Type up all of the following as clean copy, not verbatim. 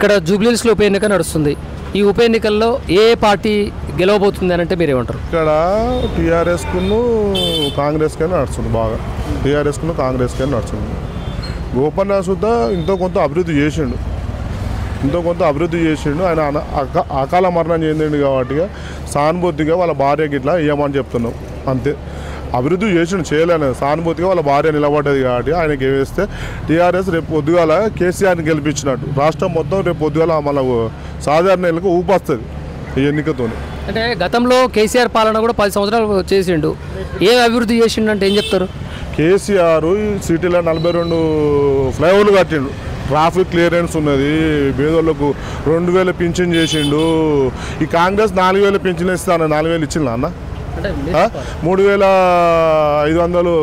ఇక్కడ జూబ్లీహిల్స్లో ఉప ఎన్నిక నడుస్తుంది. ఈ ఉప ఎన్నికల్లో ఏ పార్టీ గెలవబోతుంది అని అంటే మీరేమంటారు? ఇక్కడ టీఆర్ఎస్కును కాంగ్రెస్కే నడుస్తుంది. బాగా టీఆర్ఎస్కును కాంగ్రెస్కే నడుస్తుంది. గోపన్న సుద్ధా ఇంతో కొంత అభివృద్ధి చేసిండు. ఆయన అకాల మరణం చెందిండు కాబట్టి సానుభూతిగా వాళ్ళ భార్య గిట్లా ఇవ్వమని చెప్తున్నాం అంతే. అభివృద్ధి చేసిండు, చేయలేను. సానుభూతిగా వాళ్ళ భార్య నిలబడ్డది కాబట్టి ఆయనకి వేస్తే టీఆర్ఎస్ రేపు పొద్దుగాల కేసీఆర్ని గెలిపించినట్టు రాష్ట్రం మొత్తం రేపు పొద్దుగాల మన సాధారణ ఎన్నిక ఊపొస్తుంది ఈ ఎన్నికతో. అంటే గతంలో కేసీఆర్ పాలన కూడా 10 సంవత్సరాలు చేసిండు. ఏం అభివృద్ధి చేసిండు అంటే ఏం చెప్తారు? కేసీఆర్ ఈ సిటీలో 42 ఫ్లైఓవర్లు కట్టిండు. ట్రాఫిక్ క్లియరెన్స్ ఉన్నది. పేదోళ్ళకు 2000 పింఛన్ చేసిండు. ఈ కాంగ్రెస్ 4000 పింఛన్ ఇస్తాను. 4000 ఇచ్చిందా అన్న? 3500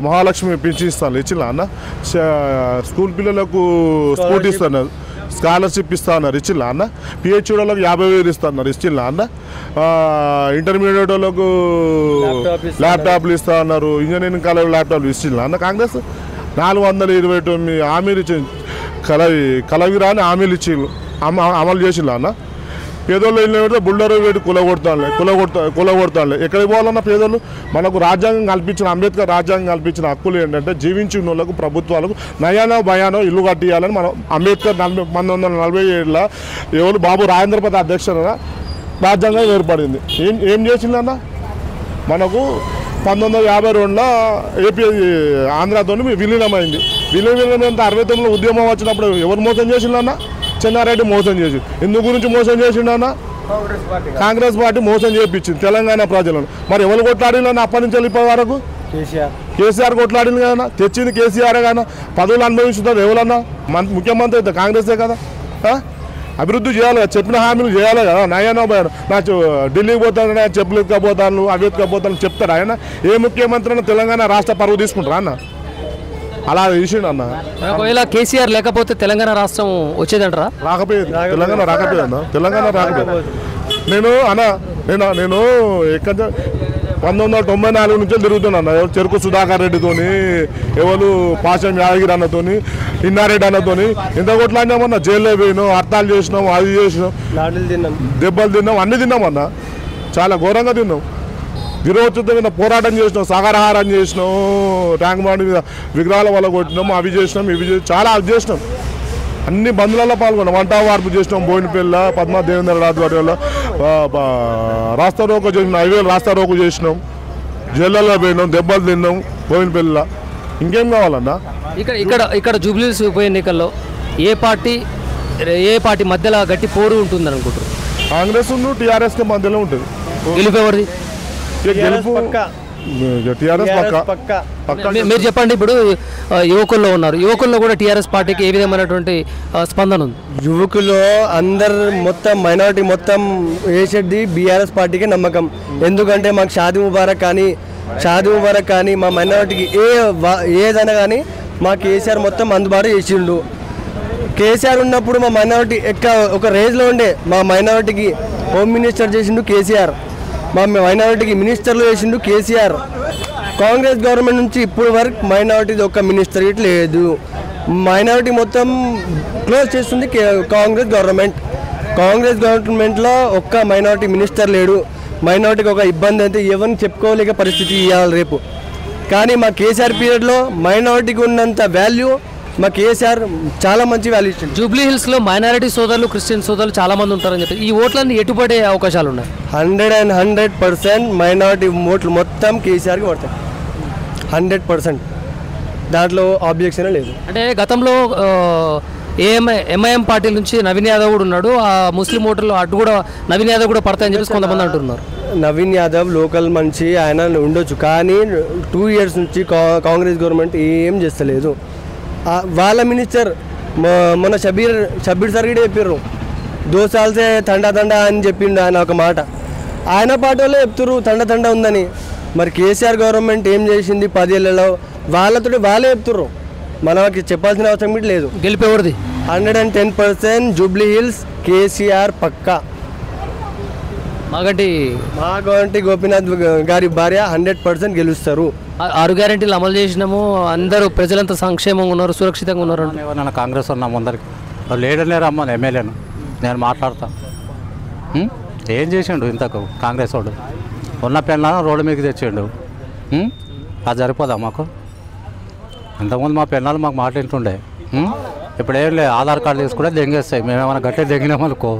మహాలక్ష్మి పింఛన్ ఇస్తాను ఇచ్చిందా అన్న? స్కూల్ పిల్లలకు స్కూటీ ఇస్తున్నారు, స్కాలర్షిప్ ఇస్తున్నారు ఇచ్చిందా అన్న? పిహెచ్డి వాళ్ళకు 50,000 ఇస్తున్నారు ఇచ్చిందా అన్న? ఇంటర్మీడియట్ వాళ్ళకు ల్యాప్టాప్లు ఇస్తా అన్నారు. ఇంజనీరింగ్ కాలేజ్ ల్యాప్టాప్లు ఇచ్చిందా అన్న? కాంగ్రెస్ 429 హామీలు ఇచ్చి కలవిరాని హామీలు ఇచ్చి అమలు చేసిందా అన్న? పేదోళ్ళు ఇల్లు పెడితే బుల్డర్ పెట్టి కులగొడతానులే. ఎక్కడికి పోవాలన్న పేదోళ్ళు? మనకు రాజ్యాంగం కల్పించిన, అంబేద్కర్ రాజ్యాంగం కల్పించిన హక్కులు ఏంటంటే జీవించిన వాళ్ళకు ప్రభుత్వాలకు నయానో భయానో ఇల్లు కట్టియాలని మనం అంబేద్కర్ 1947లో ఎవరు బాబు రాజేంద్రపతి అధ్యక్షున రాజ్యాంగం ఏర్పడింది. ఏం చేసిందన్న? మనకు 1952లో ఏపీ ఆంధ్రాతో విలీనమైంది. విలీనమైనంత 69లో ఉద్యమం వచ్చినప్పుడు ఎవరు మోసం చేసిందన్న? చెన్నారెడ్డి మోసం చేసి. ఇందు గురించి మోసం చేసిండన్న? కాంగ్రెస్ పార్టీ మోసం చేయించింది తెలంగాణ ప్రజలను. మరి ఎవరు కొట్లాడిన అప్పటి నుంచి వెళ్ళిపోయే వరకు? కేసీఆర్ కొట్లాడింది కదా. తెచ్చింది కేసీఆర్ కదా. పదవులు అనుభవిస్తున్నారు ఎవరన్నా? ముఖ్యమంత్రి అయితే కాంగ్రెసే కదా. అభివృద్ధి చేయాలి కదా, చెప్పిన హామీలు చేయాలి కదా. నయానో భయానో ఢిల్లీకి పోతాను, చెప్పులు ఎత్తుకపోతాను, అవి ఎత్తుకపోతాను చెప్తారు ఆయన. ఏ ముఖ్యమంత్రి తెలంగాణ రాష్ట్ర పరువు తీసుకుంటారా అన్న? అలా తీసిండు అన్న. ఒకవేళ కేసీఆర్ లేకపోతే తెలంగాణ రాష్ట్రం వచ్చేదంటారా? రాకపోయేది. తెలంగాణ రాకపోయేది అన్న. తెలంగాణ రాకపోయేది. నేను ఎక్కడ 1994 నుంచి తిరుగుతున్నాను. ఎవరు చెరుకు సుధాకర్ రెడ్డితోని, ఎవరు పాశం యాదగిరి అన్నతోని, ఇన్నారెడ్డి అన్నతోని ఎంత కొట్లాడినామన్నా. జైల్లో పోయినాం, హర్తాలు చేసినాం, అది చేసినాం, దెబ్బలు తిన్నాం, అన్ని తిన్నామన్నా. చాలా ఘోరంగా తిన్నాం. విరోచిత మీద పోరాటం చేసినాం, సాగరహారం చేసినాం, ట్యాంక్ బండ్ మీద విగ్రహాల వల్ల కొట్టినాం, అవి చేసినాం, ఇవి చాలా అది చేసినాం. అన్ని బంధువులలో పాల్గొన్నాం. వంట వార్పు చేసినాం. బోయినపల్లి పద్మా దేవేంద్ర ఆధ్వర్యంలో రాస్తా రోకో చేసినాం. 5,000 రాస్తా రోకో చేసినాం. జైళ్ళలో పోయినాం, దెబ్బలు తిన్నాం బోయినపల్లిలో. ఇంకేం కావాలన్నా? ఇక్కడ జూబ్లీహిల్స్ ఉప ఎన్నికల్లో ఏ పార్టీ మధ్యలో గట్టి పోరు ఉంటుంది అనుకుంటారు? కాంగ్రెస్ టీఆర్ఎస్కి మధ్యలో ఉంటుంది. గెలుపు ఎవరిది? మీరు చెప్పండి. ఇప్పుడు యువకుల్లో ఉన్నారు, యువకుల్లో కూడా టీఆర్ఎస్ పార్టీకి ఏ విధమైనటువంటి స్పందన ఉంది? యువకులు అందరు మొత్తం మైనారిటీ మొత్తం వేసేది బీఆర్ఎస్ పార్టీకి నమ్మకం. ఎందుకంటే మాకు షాదీ ముబారక్ కానీ మా మైనారిటీకి ఏదైనా కానీ మా కేసీఆర్ మొత్తం అందుబాటు చేసిండు. కేసీఆర్ ఉన్నప్పుడు మా మైనారిటీ ఒక రేంజ్లో ఉండే. మా మైనారిటీకి హోమ్ మినిస్టర్ చేసిండు కేసీఆర్, మా మైనారిటీకి మినిస్టర్లు చేసిండు కేసీఆర్. కాంగ్రెస్ గవర్నమెంట్ నుంచి ఇప్పుడు వరకు మైనారిటీది ఒక్క మినిస్టర్ ఇట్ లేదు. మైనారిటీ మొత్తం క్లోజ్ చేస్తుంది కాంగ్రెస్ గవర్నమెంట్లో ఒక్క మైనారిటీ మినిస్టర్ లేడు. మైనారిటీకి ఒక ఇబ్బంది అయితే ఎవరిని చెప్పుకోలేక పరిస్థితి ఇవ్వాలి రేపు. కానీ మా కేసీఆర్ పీరియడ్లో మైనారిటీకి ఉన్నంత వాల్యూ మా కేసీఆర్ చాలా మంచి వాల్యూ ఇచ్చింది. జూబ్లీహిల్స్లో మైనారిటీ సోదరులు, క్రిస్టియన్ సోదరులు చాలా మంది ఉంటారని చెప్పి ఈ ఓట్లన్నీ ఎటుపడే అవకాశాలు ఉన్నాయి? 100% మైనారిటీ ఓట్లు మొత్తం కేసీఆర్కి పడతాయి. 100%. దాంట్లో ఆబ్జెక్షన్ లేదు. అంటే గతంలో ఎంఐఎం పార్టీ నుంచి నవీన్ యాదవ్ కూడా ఉన్నాడు. ఆ ముస్లిం ఓటర్లు అటు కూడా నవీన్ యాదవ్ కూడా పడతాయని చెప్పేసి కొంతమంది అంటున్నారు. నవీన్ యాదవ్ లోకల్ మంచి ఆయన ఉండొచ్చు, కానీ 2 years నుంచి కాంగ్రెస్ గవర్నమెంట్ ఏం చేస్తలేదు. వాళ్ళ మినిస్టర్ మొన్న షబీర్ సార్ కూడా చెప్పారు, 2 साल से తండా అని చెప్పిండు ఆయన ఒక మాట. ఆయన పార్టీలో చెప్తారు తండా ఉందని. మరి కేసీఆర్ గవర్నమెంట్ ఏం చేసింది 10 ఏళ్లలో? వాళ్ళతో వాళ్ళే చెప్తారు, మనకి చెప్పాల్సిన అవసరం కూడా లేదు. గెలిపి ఎవరిది? 110% జూబ్లీహిల్స్ కేసీఆర్ పక్కా. మాగంటి గోపీనాథ్ గారి భార్య 100% గెలుస్తారు. 6 గ్యారెంటీలు అమలు చేసినాము, అందరూ ప్రజలంతా సంక్షేమంగా ఉన్నారు, సురక్షితంగా ఉన్నారు. కాంగ్రెస్ ఉన్నాం అందరికి లీడర్నే రమ్మని ఎమ్మెల్యేను నేను మాట్లాడతా. ఏం చేసిండు ఇంతకు కాంగ్రెస్ వాడు? ఉన్న పెళ్ళాలను రోడ్డు మీదకి తెచ్చిండు. అది సరిపోదా మాకు? ఇంతకుముందు మా పెళ్ళాలు మాకు మాట వింటుండే. ఇప్పుడు ఏం లేదు, ఆధార్ కార్డు తీసుకుంటే దెంగేస్తాయి. మేము ఏమైనా గట్టిగా దెంగినామనుకో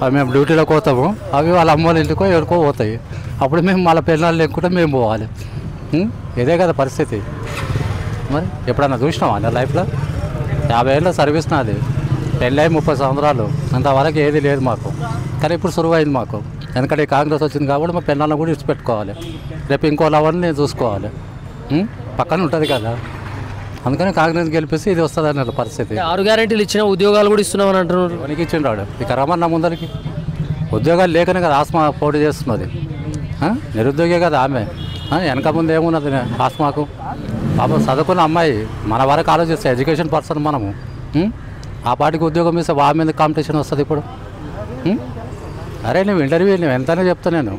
అవి మేము డ్యూటీలోకి పోతాము, అవి వాళ్ళ అమ్మోళ్ళ ఇంటికో ఎక్కడికో పోతాయి. అప్పుడు మేము మళ్ళీ పెళ్ళాలు లేకుంటే మేము పోవాలి. ఇదే కదా పరిస్థితి. మరి ఎప్పుడన్నా చూసినావా నా లైఫ్లో? 50 ఏళ్ళ సర్వీస్ నాది, పెళ్ళి 30 సంవత్సరాలు, అంతవరకు ఏది లేదు మాకు. కానీ ఇప్పుడు సురువైంది మాకు, ఎందుకంటే కాంగ్రెస్ వచ్చింది కాబట్టి మా పెళ్ళాలను కూడా ఇచ్చిపెట్టుకోవాలి. రేపు ఇంకో లవర్ని నేను చూసుకోవాలి, పక్కన ఉంటుంది కదా. అందుకని కాంగ్రెస్ గెలిపిస్తే ఇది వస్తుంది అన్న పరిస్థితి. 6 గ్యారెంటీలు ఇచ్చిన ఉద్యోగాలు కూడా ఇస్తున్నామని అంటున్నారు. ఎవరికి ఇచ్చిండ్రాడు? ఇక రమన్న ముందరికి ఉద్యోగాలు లేకనే కదా ఆస్మా పోటీ చేస్తున్నది. నిరుద్యోగే కదా ఆమె. వెనక ముందు ఏమున్నది ఆస్మాకు? పాపం చదువుకున్న అమ్మాయి, మన వరకు ఆలోచిస్తే ఎడ్యుకేషన్ పర్సన్ మనము. ఆ పార్టీకి ఉద్యోగం ఇస్తే వా మీద కాంపిటీషన్ వస్తుంది ఇప్పుడు. అరే నువ్వు ఇంటర్వ్యూ నువ్వు ఎంతనే చెప్తా నేను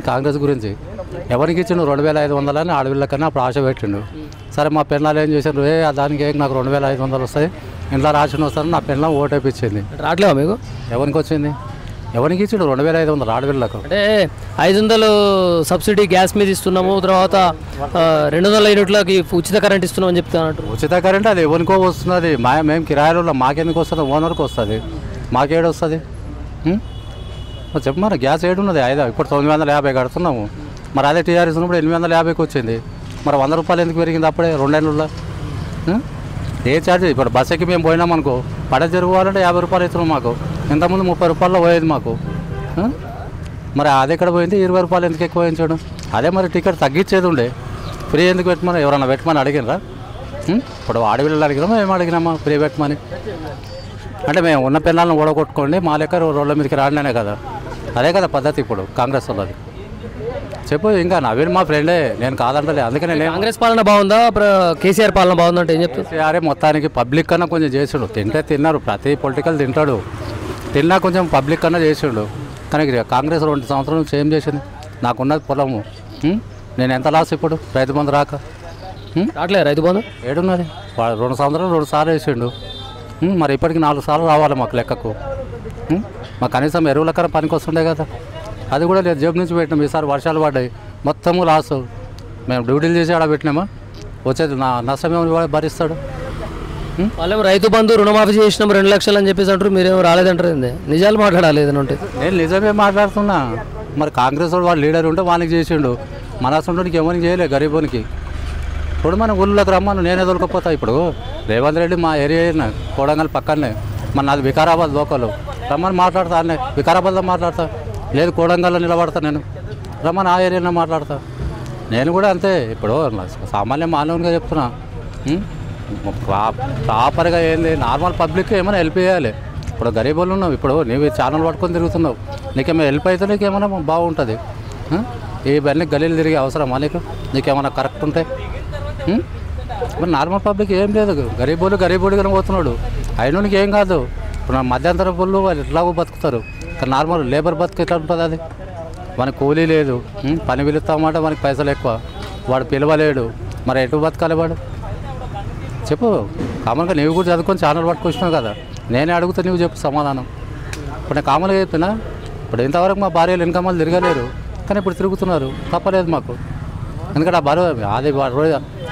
కాంగ్రెస్ గురించి. ఎవరికి ఇచ్చిండు 2500 అని ఆడపిల్లకన్నా అప్పుడు ఆశ పెట్టిండు. సరే మా పెళ్ళాలు ఏం చేశారు, దానికి నాకు 2500 వస్తాయి, ఇంట్లో రాసిన వస్తాను, నా పెళ్ళం ఓటేపించింది. రావట్లేవా మీకు? ఎవరికి వచ్చింది? ఎవరికి ఇచ్చిండు 2500 ఆడపిల్లకు? అంటే 500 సబ్సిడీ గ్యాస్ మీద ఇస్తున్నాము, తర్వాత 200 యూనిట్లకి ఉచిత కరెంట్ ఇస్తున్నామని చెప్తాను. ఉచిత కరెంట్ అది ఎవరికో వస్తున్నది, మేము కిరాయిలో మాకెందుకు వస్తుంది? ఓనర్కి వస్తుంది, మాకేడు వస్తుంది? చెప్పమన్నా గ్యాస్ ఏడున్నది? ఇప్పుడు 950 కడుతున్నాము. మరి అదే టీఆర్ఎస్ ఉన్నప్పుడు 850కి వచ్చింది. మరి 100 రూపాయలు ఎందుకు పెరిగింది అప్పుడే 2 ఏళ్ళలో? ఏ ఛార్జ్? ఇప్పుడు బస్ ఎక్కి మేము పోయినామనుకో, పడ జరుగువాలంటే 50 రూపాయలు ఇస్తున్నాం మాకు. ఇంతకుముందు 30 రూపాయల్లో పోయేది మాకు. మరి అది ఎక్కడ పోయింది? 20 రూపాయలు ఎందుకు ఎక్కువ వేయించాడు? అదే మరి టికెట్ తగ్గించేది ఉండే, ఫ్రీ ఎందుకు పెట్టమని ఎవరన్నా పెట్టమని అడిగినరా? ఇప్పుడు ఆడపిల్లలు అడిగినామా ఏం అడిగినామా ఫ్రీ పెట్టమని? అంటే మేము ఉన్న పిల్లలను ఓడగొట్టుకోండి, మా లెక్క రోడ్ల మీదకి రాడినే కదా. అదే కదా పద్ధతి ఇప్పుడు కాంగ్రెస్ వాళ్ళది. చెప్పు. ఇంకా నవీన్ మా ఫ్రెండే, నేను కాదంటలే. అందుకనే నేను కాంగ్రెస్ పాలన బాగుందా కేసీఆర్ పాలన బాగుందా అంటే ఏం చెప్తారు? కేసీఆర్ మొత్తానికి పబ్లిక్ కన్నా కొంచెం చేసిండు. తిన్నారు, ప్రతి పొలిటికల్ తింటాడు, తిన్నా కొంచెం పబ్లిక్ కన్నా చేసిండు. కానీ కాంగ్రెస్ 2 సంవత్సరాల నుంచి ఏం చేసింది? నాకున్నది పొలము, నేను ఎంత లాస్ ఇప్పుడు రైతు బంధు రాక. రావట్లేదు రైతు బంధు? ఏడున్నది? 2 సంవత్సరాలు 2 సార్లు వేసిండు. మరి ఇప్పటికి 4 సార్లు రావాలి మాకు లెక్కకు. మా కనీసం ఎరువుల కన్నా పనికి వస్తుండే కదా, అది కూడా లేదు. జేబు నుంచి పెట్టినాం. ఈసారి వర్షాలు పడ్డాయి, మొత్తము లాసు. మేము డ్యూటీలు చేసి ఆడ పెట్టినామా, వచ్చేది నష్టం ఏమో భరిస్తాడు. వాళ్ళేమో రైతు బంధు రుణమాఫీ చేసినాం 2 లక్షలు అని చెప్పేసి అంటారు, మీరేమో రాలేదంటారు. నిజాలు మాట్లాడాలి ఏదైనా ఉంటే. నేను నిజమే మాట్లాడుతున్నా. మరి కాంగ్రెస్ వాడు లీడర్ ఉంటే వానికి చేసిండు, మన అసంటోనికి ఎవరికి చేయలే గరీబోనికి. ఇప్పుడు మన ఊళ్ళోకి రమ్మను, నేనే దొరకపోతా. ఇప్పుడు రేవంత్ రెడ్డి మా ఏరియా కోడంగల్ పక్కనే, మన నాది వికారాబాద్ లోకల్. రమ్మని మాట్లాడతా, అన్నీ వికారాబాద్లో మాట్లాడతా, లేదు కోడంగల్లో నిలబడతా. నేను రమ్మని ఆ ఏరియాలో మాట్లాడతా. నేను కూడా అంతే. ఇప్పుడు సామాన్య మానవునిగా చెప్తున్నా. ప్రాపర్గా ఏంది, నార్మల్ పబ్లిక్ ఏమైనా హెల్ప్ చేయాలి. ఇప్పుడు గరీబులు ఉన్నావు, ఇప్పుడు నీవు ఛానల్ పట్టుకొని తిరుగుతున్నావు, నీకేమైనా హెల్ప్ అయితే నీకేమైనా బాగుంటుంది. ఇవన్నీ గలీలు తిరిగే అవసరమా నీకేమైనా కరెక్ట్ ఉంటాయి? మరి నార్మల్ పబ్లిక్ ఏం లేదు, గరీబుడిగానే పోతున్నాడు. అయినోనికి ఏం కాదు. ఇప్పుడు మధ్యంతర పుల్లు వాళ్ళు ఎట్లాగో బతుకుతారు, కానీ నార్మల్ లేబర్ బతుకు ఎట్లా ఉంటుంది? అది మనకు కూలీ లేదు, పని పిలుస్తామంటే మనకి పైసలు ఎక్కువ, వాడు పిలవలేడు, మరి ఎటు బతకాలి వాడు? చెప్పు. కామన్గా నీవు కూడా చదువుకొని ఛానల్ పట్టుకొచ్చినావు కదా, నేనే అడుగుతా, నువ్వు చెప్పు సమాధానం. ఇప్పుడు నేను కామన్గా చెప్పినా, ఇప్పుడు ఇంతవరకు మా భార్యలు ఇన్కమ్లు తిరగలేరు, కానీ ఇప్పుడు తిరుగుతున్నారు. తప్పలేదు మాకు. ఎందుకంటే ఆ బరువు అది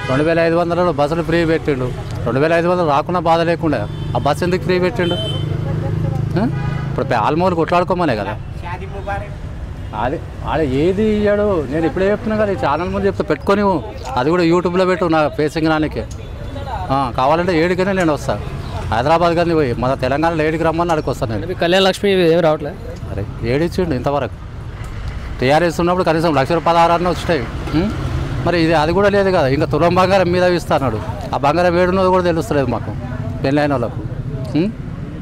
2500 బస్సులు ఫ్రీ పెట్టిండు. 2500 రాకుండా బాధ లేకుండా ఆ బస్సు ఎందుకు ఫ్రీ పెట్టిండు? ఇప్పుడు ఆల్మోల్ కొట్లాడుకోమనే కదా. అది ఏది ఇయ్యాడు? నేను ఇప్పుడే చెప్తున్నా కదా, ఈ ఛానల్ ముందు చెప్తా, పెట్టుకొని అది కూడా యూట్యూబ్లో పెట్టు నా ఫేసింగ్ రానికి. కావాలంటే 7కనే నేను వస్తాను. హైదరాబాద్ కానీ పోయి మన తెలంగాణలో 7కి రమ్మని అడిగి వస్తాను నేను. కళ్యాణ లక్ష్మి ఏం రావట్లేదు. అరే 7 ఇచ్చిండు ఇంతవరకు. టీఆర్ఎస్ ఉన్నప్పుడు కనీసం 1,16,000 వచ్చినాయి. మరి ఇది అది కూడా లేదు కదా. ఇంకా తులం బంగారం మీద ఇస్తున్నాడు. ఆ బంగారం ఏడున్నది కూడా తెలుస్తలేదు మాకు పెళ్ళైన వాళ్ళకు.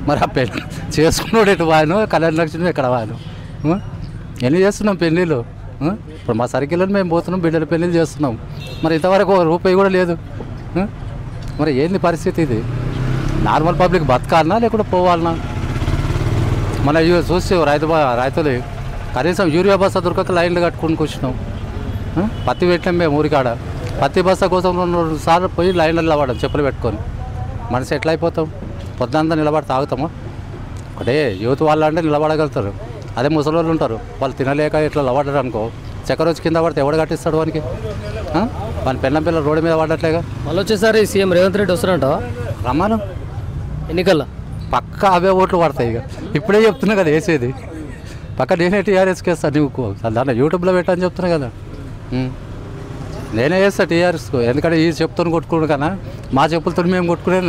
మరి ఆ పెళ్ళి చేసుకున్నాడు ఎటు వాయను, కళ్యాణ లక్ష్మి ఎక్కడ వాయను? ఎన్ని చేస్తున్నాం పెళ్ళిళ్ళు? ఇప్పుడు మా సర్కిల్లో మేము పోతున్నాం, బిడ్డల పెళ్ళిళ్ళు చేస్తున్నాం. మరి ఇంతవరకు రూపాయి కూడా లేదు. మరి ఏంది పరిస్థితి ఇది? నార్మల్ పబ్లిక్ బతకాలనా లేకుండా పోవాలనా? మన చూసి రైతులు కనీసం యూరియా బస్తా దొరకక లైన్లు కట్టుకుని కూర్చున్నాం. పత్తి పెట్టాం మేము ఊరికాడ. పత్తి బస్తా కోసం 2 సార్లు పోయి లైన్లో నిలబడ్డాం చెప్పులు పెట్టుకొని. మనసు ఎట్లా అయిపోతాం? పొద్దునంతా నిలబడి తాగుతామా? ఒకటే యూత్ వాళ్ళు అంటే నిలబడగలుగుతారు. అదే ముసలోళ్ళు ఉంటారు, వాళ్ళు తినలేక ఇట్లా నిలబడ్డారు అనుకో, చక్కెర వచ్చి కింద పడితే ఎవడు కట్టిస్తాడు వానికి? వాళ్ళ పెళ్ళం పిల్లలు రోడ్డు మీద పడట్లేగా. మళ్ళీ వచ్చేసారి సీఎం రేవంత్ రెడ్డి వస్తారంట రమ్మను, ఎన్నికల్లో పక్క అవే ఓట్లు పడతాయి. ఇక ఇప్పుడే చెప్తున్నా కదా వేసేది, పక్క నేనే టీఆర్ఎస్కి వేస్తాను. నువ్వు దాంట్లో యూట్యూబ్లో పెట్టని చెప్తున్నా కదా, నేనే వేస్తా టీఆర్ఎస్కు. ఎందుకంటే ఈ చెప్తాను కొట్టుకున్నాను కన్నా మా చెప్పులతో మేము కొట్టుకునే